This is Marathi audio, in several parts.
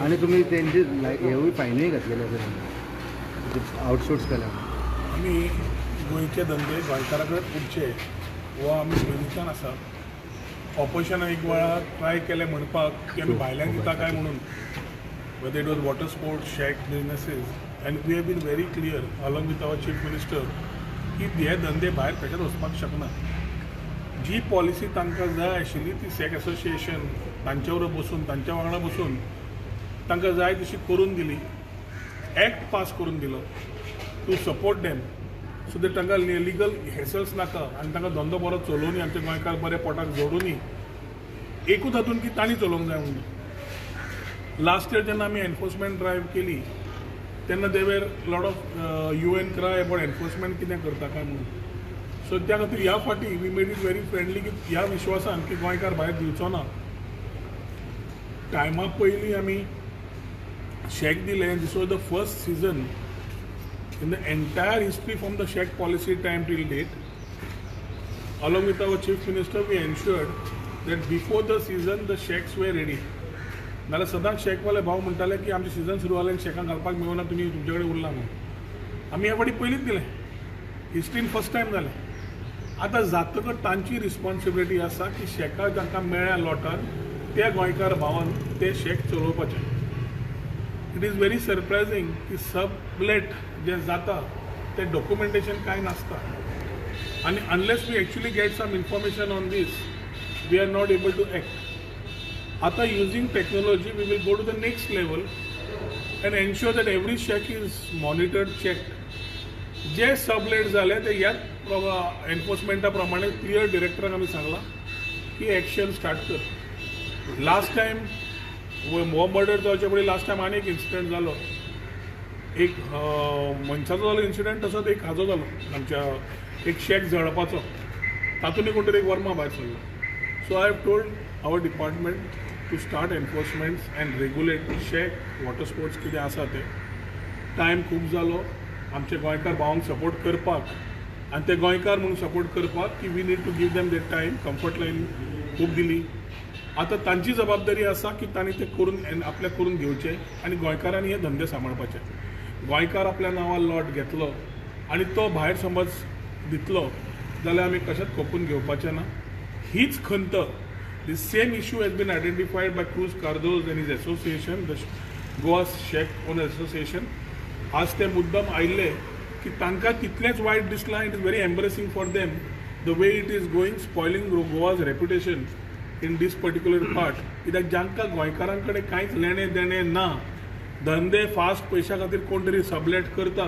आणि तुम्ही त्यांची हेवूय फायनूय घातलेले आउटसोर्स केल्या. आमी गोंयचे धंदे गोंयकारा कडेन उरचे हो आमी पयलींच्यान आसा. ऑपोजिशनान एक वेळार ट्राय केलें म्हणपाक की आमी भायल्यान दिता काय म्हणून, whether it was water sports, shack businesses, and we have been very clear along with our chief minister की हे धंदे भायर खंयच्याच वचपाक शकना. जी पॉलिसी तांकां जाय आशिल्ली ती सॅक असोसिएशन तांचे बरोबर बसून तांच्या वांगडा बसून तांकां जाय तशी करून दिली. एक्ट पास करून दिलो to support them so that तांकां लिगल हेसल्स नाका आनी तांकां धंदो बरो चलोवनी आमचे गोंयकार बरे पोटाक जोडूनी एकूच हातून की तांणी चलोवंक जाय म्हणून. लास्ट इयर जेन्ना आमी एनफोर्समेंट ड्रायव्ह केली तेन्ना देवेर lot of UN cry about enforcement कितें करता काय म्हणून. सो त्या खातीर ह्या फाटी we made it very friendly की ह्या विश्वासान की गोंयकार भायर दिवचो ना. टायमा पयलीं आमी शेक दिलें. This was the first season in the entire history from the Shack policy time till date. Along with our chief minister, we ensured that before the season the shacks were ready. नाल्यार सदांच शेकवाले भाव म्हणटाले की आमचे सीजन सुरू जालें आनी शेकां घालपाक मेळना, तुमी तुमचे कडेन उरला म्हणून. आमी ह्या फाटी पयलींच दिलें, हिस्ट्रीन फर्स्ट टायम जालें. आतां जातकच तांची रिस्पॉन्सिबिलिटी आसा की शेकां जांकां मेळ्ळ्या लॉटान त्या गोंयकार भावान ते शेक चलोवपाचे. इट इज व्हेरी सरप्रायझींग की सबलेट जे जाता ते डॉक्युमेंटेशन कांय नासता आनी unless we actually get some information on this we are not able to act. आता using technology we will go to the next level and ensure that every shack is monitored checked. जे सबलेट जाले ते ह्याच एनफोर्समेंटा प्रमाणे क्लियर डिरेक्टराक आमी सांगला की एक्शन स्टार्ट कर. लास्ट टायम हो मर्डर जावचे पयलीं लास्ट टायम आनी एक इन्सिडंट जालो. एक मनशाचो जालो इन्सिडंट, तसोच एक हाजो जालो आमच्या एक शेक जळपाचो. तातूंतय कोण तरी एक वर्मा भायर सरलो. So I have told our department to start enforcements and regulate shack water sports कितें आसा ते. टायम खूब जालो आमचे गोंयकार भावांक सपोर्ट करपाक आनी ते गोंयकार म्हणून सपोर्ट करपाक की we need to give them that time. Comfort लायन खूब दिली. आता तांची जबाबदारी आसा की तांणी ते करून आपल्याक करून घेवचे आनी गोंयकारांनी हे धंदे सांबाळपाचे. गोंयकार आपल्या नांवार लॉट घेतलो आनी तो भायर समज दितलो जाल्यार आमी कशेंच खपून घेवपाचें ना. हीच खंत the same issue has been identified by Cruz Cardozo and his association the Goa shack owner association. आज ते मुद्दम आयिल्ले की तांकां तितलेंच वायट दिसलां. It is very embarrassing for them the way it is going spoiling Goa's reputation in this particular part. कित्याक जांकां गोंयकारां कडेन कांयच लेणें देणें ना, धंदे फास्ट पैशा खातीर कोण तरी सबलेट करता,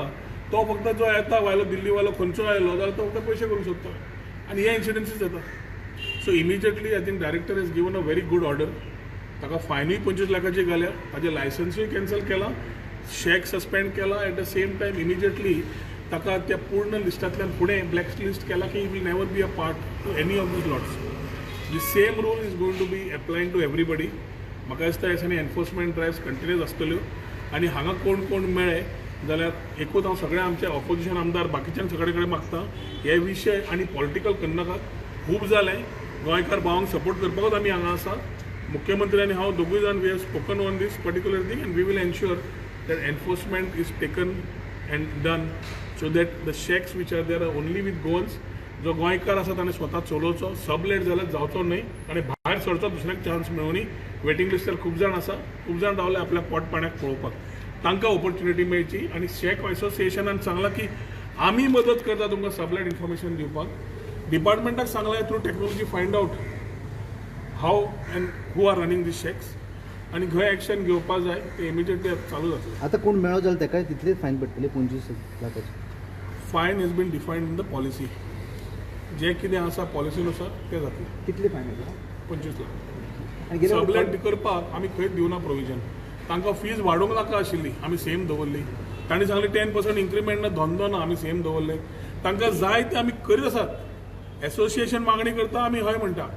तो फक्त जो येता वायलो दिल्लीवालो खंयचो आयलो जाल्यार तो फक्त पयशे करूंक सोदता आनी हे इन्सिडंसीस जाता. So immediately I think director is given a very good order. ताका फायनूय 25 लाखाची घाल्या, ताजें लायसन्सूय कॅन्सल केलां, शेक सस्पेंड केला. At the same time immediately ताका त्या पूर्ण लिस्टांतल्यान फुडें ब्लॅक लिस्ट केला की he will never be a part to any of these lots. The same rule is going to be applying to everybody. म्हाका दिसता ह्या दिसांनी एनफोर्समेंट ड्रायव्स कंटिन्यूस आसतल्यो आनी हांगा कोण कोण मेळ्ळे जाल्यार एकूच हांव सगळ्या आमचे ऑपोजिशन आमदार बाकीच्यान सगळे कडेन मागता हे विशय आनी पॉलिटिकल करनाकात. खूब जालें. गोंयकार भावांक सपोर्ट करपाकूच आमी हांगा आसा. मुख्यमंत्री आनी हांव दोगूय जाण we have spoken on this particular thing and we will ensure that enforcement is taken and done so that the shacks which are there are only with Goans. जो गोंयकार आसा ताणें स्वता चलोवचो, सबलेट जाल्यार जावचो न्हय आनी भायर सरचो दुसऱ्याक चान्स मेळोनी. वेटिंग लिस्टार खूब जाण आसा, खूब जाण रावले आपल्या पोट पाण्याक पळोवपाक. तांकां ऑपॉर्च्युनिटी मेळची आनी शेक असोसिएशनान सांगलां की आमी मदत करता तुमकां सबलेट इन्फॉर्मेशन दिवपाक. डिपार्टमेंटाक सांगलां through technology find out how and who are running these shacks आनी खंय एक्शन घेवपाक जाय ते इमिजिएटली चालू जातलें. आतां कोण मेळ्ळो जाल्यार ताका तितलीच फायन पडटली 25 लाखाची. Fine is been defined in the policy. जे कितें आसा पॉलिसीनुसार ते जातलें. कितली फायन आसा? 25 लाख. आनी सबलेट करपाक आमी खंयच दिवना प्रोविजन. तांकां फीज वाडोवंक नाका आशिल्ली, आमी सेम दवरली. तांणी सांगली 10% इन्क्रिमेंट ना, धंदो ना, आमी सेम दवरले. तांकां जाय ते आमी करीत आसात. एसोसिएशन मागणी करता, आमी हय म्हणटा.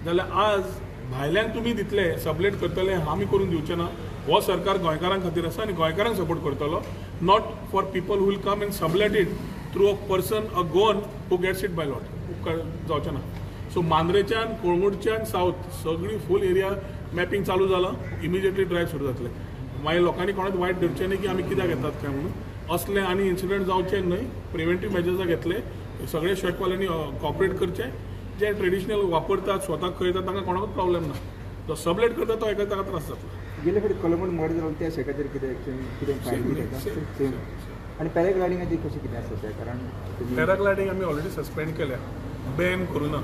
जाल्यार आज भायल्यान तुमी दितले सबलेट करतले आमी करून दिवचे ना. हो सरकार गोंयकारां खातीर आसा आनी गोंयकारांक सपोर्ट करतलो. Not for people who will come and sublet it through a person a Goan who gets it by lot. जावचें ना. सो मांद्रेच्यान कोळंगूटच्यान सावथ सगळी फूल एरिया मॅपिंग चालू जालां इमिजिएटली ड्रायव्ह सुरू जातले मागीर लोकांनी कोणाच वायट धरचें न्ही की आमी कित्याक येतात काय म्हणून असले आनी इन्सिडंट जावचे न्हय प्रिव्हेंटीव मेजर्स घेतले सगळे शेकवाल्यांनी कॉपरेट करचे जे ट्रेडिशनल वापरतात स्वताक खंयतात तांकां कोणाकूच प्रॉब्लेम ना जो सबलेट करता तो एका ताका त्रास जातलो गेले फावटी कलंगूट मर्डर जालो त्या शेकाचेर कितें फायन आनी पॅराग्लायडिंगाची कशी कितें आसा तें कारण पॅराग्लायडिंग आमी ऑलरेडी सस्पेंड केल्या बॅन करूना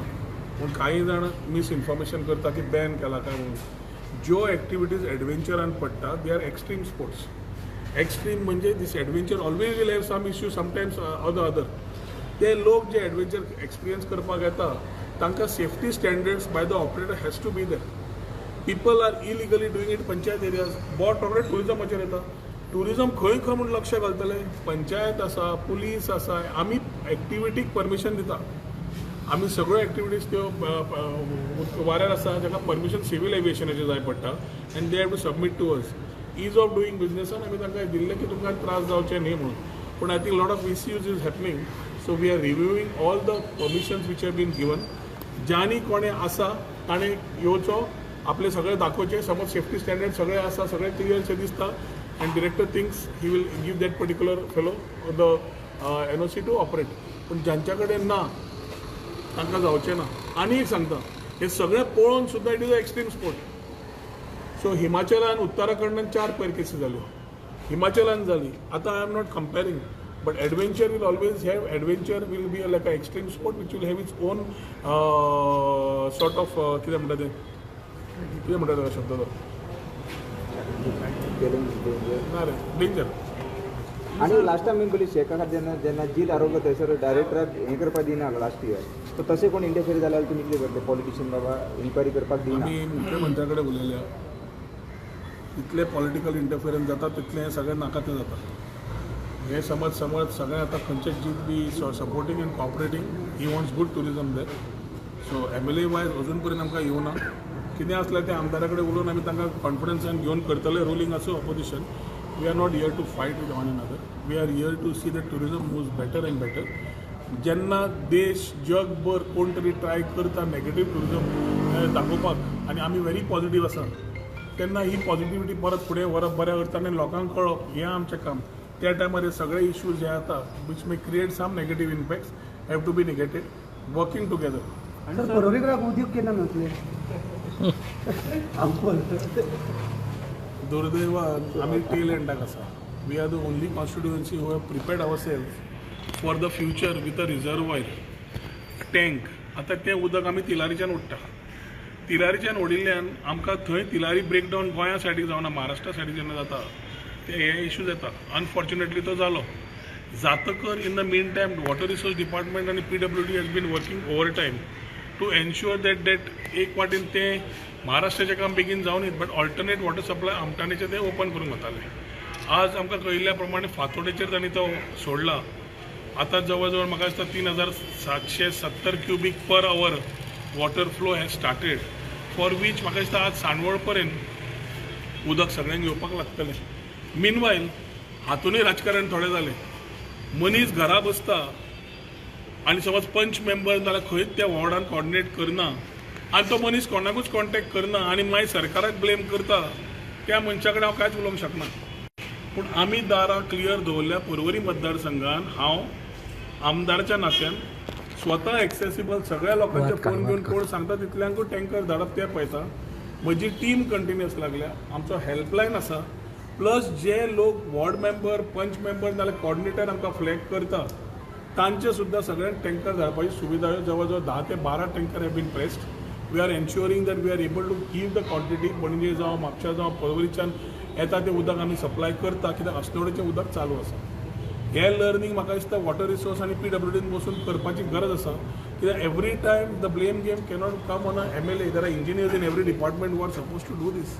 पूण काही जाण मिस इन्फॉर्मेशन करता की बॅन केला काय म्हणून ज्यो एक्टिविटीज एडवेंचरान पडटा they are extreme sports extreme म्हणजे this adventure always will have some issue sometimes other ते लोक जे एडवेंचर एक्सपिरियन्स करपाक येता तांकां safety standards by the operator has to be there people are illegally doing it panchayat areas boat रोखडेच टुरिजमाचेर येता टुरिजम खंय खंय म्हणून लक्ष घालतले पंचायत आसा पुलीस आसा आमी एक्टिविटीक परमिशन दिता आमी सगळ्यो एक्टिविटीज त्यो वाऱ्यार आसा जाका परमिशन सिवील एविएशनाचें जाय पडटा and they have to submit to us ease of doing बिजनेसान आमी तांकां दिल्लें की तुमकां त्रास जावचे न्ही म्हणून पूण I think lot of misuse is happening so we are reviewing all the permissions which have been given ज्यांनी कोणें आसा ताणें येवचो आपले सगळे दाखोवचे समज सेफ्टी स्टँडर्ड सगळे आसा सगळे क्लियरशें दिसता and director thinks he will give that particular fellow the NOC to operate पूण ज्यांच्या कडेन ना तांकां जावचें ना आनी एक सांगता हे सगळें पळोवन सुद्दां it is a extreme sport so हिमाचलान उत्तराखंडान 4 पेर केसी जाल्यो हिमाचलान जाली आतां I am not comparing but adventure will always have adventure will be like a extreme sport which will have its own sort of कितें म्हणटा तें कितें म्हणटा तो शब्द तो ना रे डेंजर आनी लास्ट टायम मी बोली शेका जेन्ना जीत आरोग्य थंयसर डायरेक्टराक हें करपाक दिना लास्ट इयर सो तशें कोण इंटरफियर जाल्यार तुमी कितें करतले पॉलिटिशियन बाबा इन्क्वायरी करपाक दिना आमी मुख्यमंत्र्या कडेन उलयल्या इतले पॉलिटिकल इंटरफियरन्स जाता तितलें सगळें नाका तें जाता हे समज सगळें आतां खंयचें जीत बी supporting and cooperating he wants good tourism there so MLA wise अजून पर्यंत आमकां येवना कितें आसलें तें आमदारा कडेन उलोवन आमी तांकां कॉन्फिडन्सान घेवन करतले रुलींग आसूं opposition we are not here to fight with one another we are here to see that tourism moves better and better जेन्ना देश जगभर कोण तरी ट्राय करता नेगेटीव टुरिजम दाखोवपाक आनी आमी व्हेरी पॉझिटीव आसा तेन्ना ही पॉझिटिविटी परत फुडें व्हरप बऱ्या करता आनी लोकांक कळप हें आमचें काम त्या टायमार हे सगळे इश्यूज जे आता which may create some negative impacts have to be negated working together परवरीकराक उद्योग केन्ना मेळटले दुर्दैवान आमी टेल एंडाक आसा we are the only constituency who have prepared our self for the future with a reservoir tank आतां तें उदक आमी तिलारीच्यान ओडटा तिलारीच्यान ओडिल्ल्यान आमकां थंय तिलारी ब्रेकडावन गोंया सायडीक जावना महाराष्ट्रा सायडीक जेन्ना जाता ते हे इश्यूज येता अनफॉर्च्युनेटली तो जालो जातकर in the mean time water resource department आनी PWD has been working over time to ensure that एक वाटेन तें महाराष्ट्राचें काम बेगीन जावन न्ही बट ऑल्टरनेट वॉटर सप्लाय आमटाणेचें तें ओपन करूंक वतालें आज आमकां कळिल्ल्या प्रमाणे फातोडेचेर तांणी तो सोडला आतां जवळ जवळ म्हाका दिसता 3770 cubic per hour water flow has started for which म्हाका दिसता आज सांडवळ पर्यंत उदक सगळ्यांक येवपाक लागतलें मीनवायल हातूनय राजकारण थोडें जालें मनीस घरा बसता आनी समज पंच मेंबर नाल्यार खंयच त्या वॉर्डान कॉर्डिनेट करना आनी तो मनीस कोणाकूच कॉन्टॅक्ट करना आनी मागीर सरकाराक ब्लेम करता त्या मनशा कडेन हांव कांयच उलोवंक शकना पूण आमी दारां क्लियर दवरल्या पर्वरी मतदारसंघान हांव आमदाराच्या नात्यान स्वता एक्सेसिबल सगळ्या लोकांचे फोन घेवन कोण सांगता तितल्यांकूय टँकर धाडप ते पळयता म्हजी टीम कंटिन्युअस लागल्या आमचो हेल्पलायन आसा प्लस जे लोक वॉर्ड मेंबर पंच मेंबर नाल्यार कॉर्डिनेटर आमकां फ्लॅग करता तांचे सुद्दां सगळ्यांक टँकर धाडपाची सुविधा जवळ जवळ 10 ते 12 tanker have been pressed we are ensuring that we are able to keep the quantity Panaji जावं म्हापशा जावं पर्वरीच्यान येता तें उदक आमी सप्लाय करता कित्याक अस्नोडेचें उदक चालू आसा हे लर्निंग म्हाका दिसता वॉटर रिसोर्स आनी PWDन बसून करपाची गरज आसा कित्याक every time the blame game cannot come on a MLA there are engineers in every department who are supposed to do this.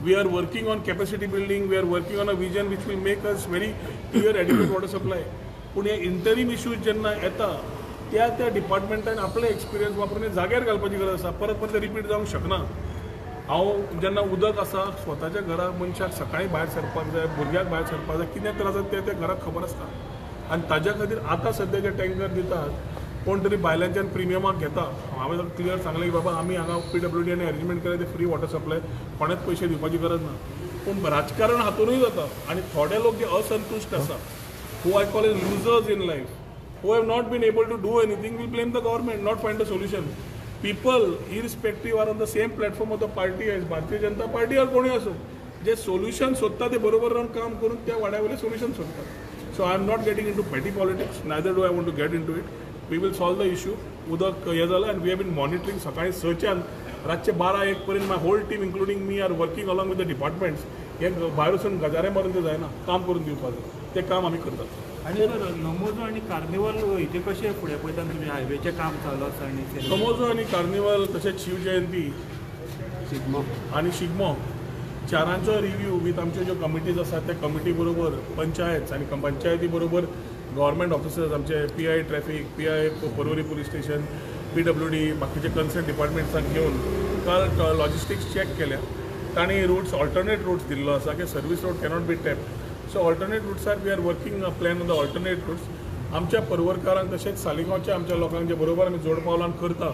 We are working on capacity building, we are working on a vision which will make us very clear adequate water supply. पूण हे इंटरीम इश्यूज जेन्ना येता त्या डिपार्टमेंटान आपले एक्सपिरियन्स वापरून जाग्यार घालपाची गरज आसा परत परत रिपीट जावंक शकना हांव जेन्ना उदक आसा स्वताच्या घरा मनशाक सकाळी भायर सरपाक जाय भुरग्याक भायर सरपाक जाय कितें त्रास जाता ते घराक खबर आसता आनी ताज्या खातीर आतां सद्या जे टँकर दितात कोण तरी भायल्यांच्यान प्रिमियमाक घेता हांवें ताका क्लियर सांगलें की बाबा आमी हांगा PWD अरेंजमेंट केले ते फ्री वॉटर सप्लाय कोणेच पयशे दिवपाची गरज ना पूण राजकारण हातूनय जाता आनी थोडे लोक जे असंतुश्ट आसा who I call as losers in life who have not been able to do anything will blame the government, not find a solution. People, irrespective, are on the same platform of the party as Bharatiya Janata Party or कोणी असो जे सोल्युशन सोदता ते बरोबर रावन काम करून त्या वाड्यावयले सोल्युशन सोदतात. So I am not getting into petty politics, neither do I want to get into it. We will solve the issue. उदक हें जालां आनी वी हॅव बीन मॉनिटरींग सकाळी 6च्यान रातचे 12-1 पर्यंत my whole team including me are working along with the departments. हे भायर वचून गजारे मारून ते जायना, काम करून दिवपाक जाय तें काम आमी करतात. आणि नमोजो आणि कार्निवल इथे कशे फुडें पळयता तुमी हायवेचें काम चालू आसा आनी नमोजो आनी कार्निवल तशेंच शिवजयंती आनी शिगमो चारांचो रिव्यू वीथ आमच्यो ज्यो कमिटीज आसात त्या कमिटी बरोबर पंचायत आनी पंचायती बरोबर गव्हर्मेंट ऑफिसर्स आमचे PI traffic, PI Porvorim police station, PWD बाकीचे कन्सर्न डिपार्टमेंट्सांक घेवन काल लॉजिस्टिक्स चॅक केल्या. तांणी रूट्स ऑल्टरनेट रूट्स दिल्लो आसा की service road cannot be tapped. So alternate रूट्सार we are working plan on the alternate routes. आमच्या पर्वरकारांक तशेंच सालिगांवच्या आमच्या लोकांक जे बरोबर आमी जोड पावलान करता,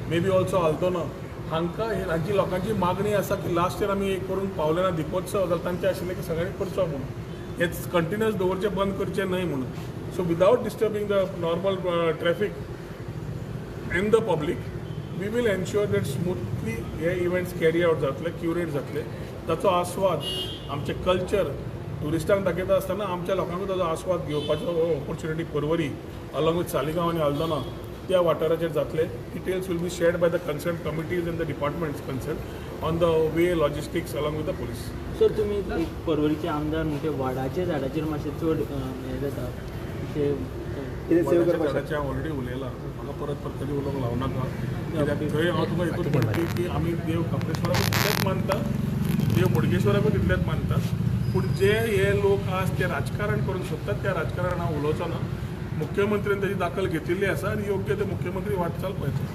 मे बी ऑल्सो आल्तोना हांकां हांची लोकांची मागणी आसा की लास्ट इयर आमी एक करून पावले ना दिपोत्सव जाल्यार तांचें आशिल्लें की सगळ्यांनी करचो म्हणून, हें कंटिन्युअस दवरचें बंद करचें न्हय म्हणून. So without disturbing the normal traffic and the public we will ensure that smoothly हे इव्हेंट्स कॅरी आउट जातले, क्युरेट जातले. ताचो आस्वाद आमचें कल्चर ट्युरिस्टांक दाखयता आसतना आमच्या लोकांकूय ताचो आस्वाद घेवपाचो opportunity Porvorim along with Saligao आनी आल्दोना त्या वाठाराचेर जातले. Details will be shared by the concern committees and the departments concern on the way logistics along with the police. Sir तुमी एक पर्वरीचे आमदार म्हणजे वडाच्या झाडाचेर मातशें चड हें जाता झाडाच्या ऑलरेडी उलयलां, म्हाका परत कधी उलोवंक लावनाका. कित्याक थंय हांव तुका एकूच म्हणटा की आमी देव कपलेश्वराकूय तितलेंच मानता, देव बोडगेश्वराकूय तितलेंच मानता, पूण जे हे लोक आज ते राजकारण करूंक सोदतात त्या राजकारणान हांव उलोवचो ना. मुख्यमंत्र्यान ताची दखल घेतिल्ली आसा आनी योग्य ते मुख्यमंत्री वाटचाल पळयता.